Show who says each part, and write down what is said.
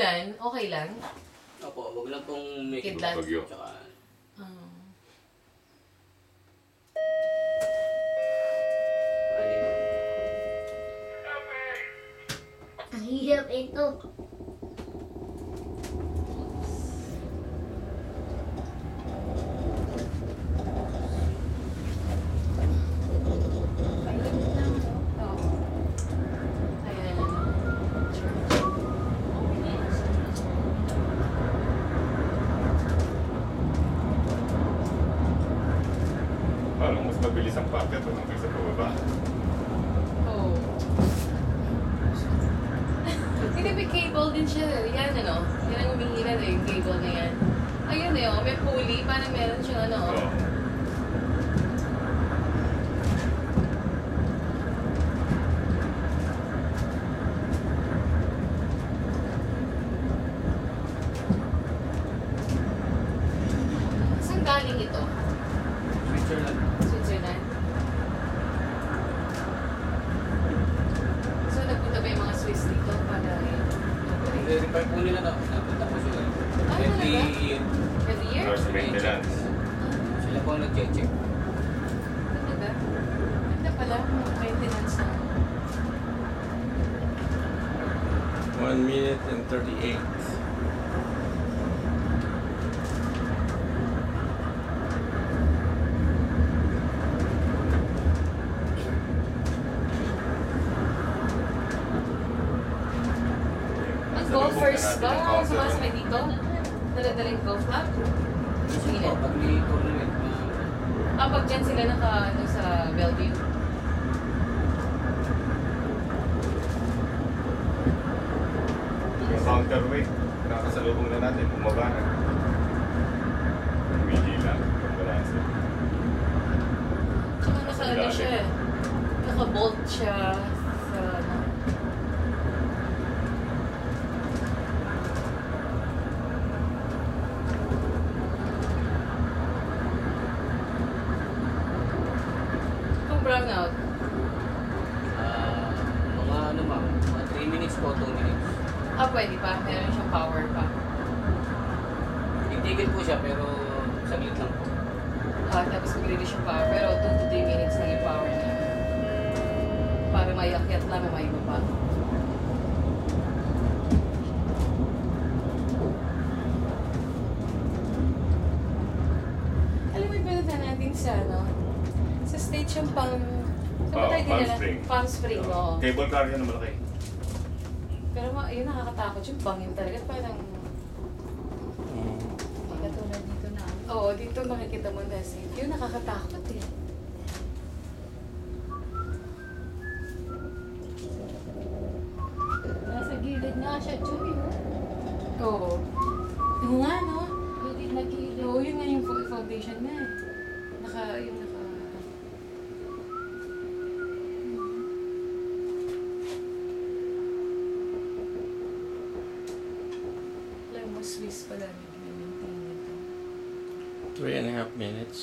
Speaker 1: umulan, okay lang?
Speaker 2: Opo, wag lang pong may
Speaker 1: Kidlat.
Speaker 3: Bagyo.
Speaker 2: Tsaka,
Speaker 1: Ah.
Speaker 2: alin.
Speaker 4: Ang hirap ito.
Speaker 1: Oo. Ayan.
Speaker 3: Parang mas mabilis ang packet pag nandun sa pababa.
Speaker 1: Oo. Hindi, may cable din siya. Yan, ano? Yan ang umihilan eh, yung cable na yan. Ayun eh, oh, may pulley. Parang meron siyang ano.
Speaker 3: Oo.
Speaker 1: Saan galing ito?
Speaker 2: Switzerland.
Speaker 1: Switzerland? So, nagpunta ba yung mga Swiss dito para
Speaker 2: Repair po nila na. Napunta po sila.
Speaker 1: Ah,
Speaker 2: Every
Speaker 1: talaga?
Speaker 2: year.
Speaker 1: every year?
Speaker 3: Tapos maintenance.
Speaker 2: Sila po ang nag-check.
Speaker 1: Talaga? Ganda pala, maintenance na.
Speaker 5: 1 minute and 38.
Speaker 1: Ang golfers ba? Sumasakay dito? Dala-dala yung golf club?
Speaker 2: Sige po, pag may tournament na
Speaker 1: Ah, pag dyan sila ano, sa Bellevue?
Speaker 3: Yung counterweight, nakasalubong na natin, bumaba na. Humili lang, yung balanse.
Speaker 1: Tsaka naka-ano siya eh. Naka-bolt siya sa ano. Kung brownout,
Speaker 2: mga ano ma'am, mga 3 minutes po, 2 minutes.
Speaker 1: pwede pa. Meron siyang power pa.
Speaker 2: Tigil po siya pero saglit lang po.
Speaker 1: Tapos mag-release yung power. Pero 2 to 3 minutes lang yung power niya. Para may akyat lang o may baba. Alam mo, ibenta natin sa ano? Sa stage yung pang... Saan ba tayo
Speaker 3: Palm
Speaker 1: dinala?
Speaker 3: Spring.
Speaker 1: Palm Spring, oo.
Speaker 3: Cable car yan na malaki.
Speaker 1: Pero yun nakakatakot yung bangin talaga. Parang...
Speaker 4: Katulad dito na.
Speaker 1: Oo, dito makikita mo na safe. Yun nakakatakot eh.
Speaker 4: Nasa gilid nga siya, Chuy.
Speaker 1: Oo. Oo nga, no?
Speaker 4: Gilid na gilid.
Speaker 1: Oo, yun nga yung foundation niya eh. Yung naka... Alam mo, Swiss pala nag-maintain nito.
Speaker 5: 3.5 minutes.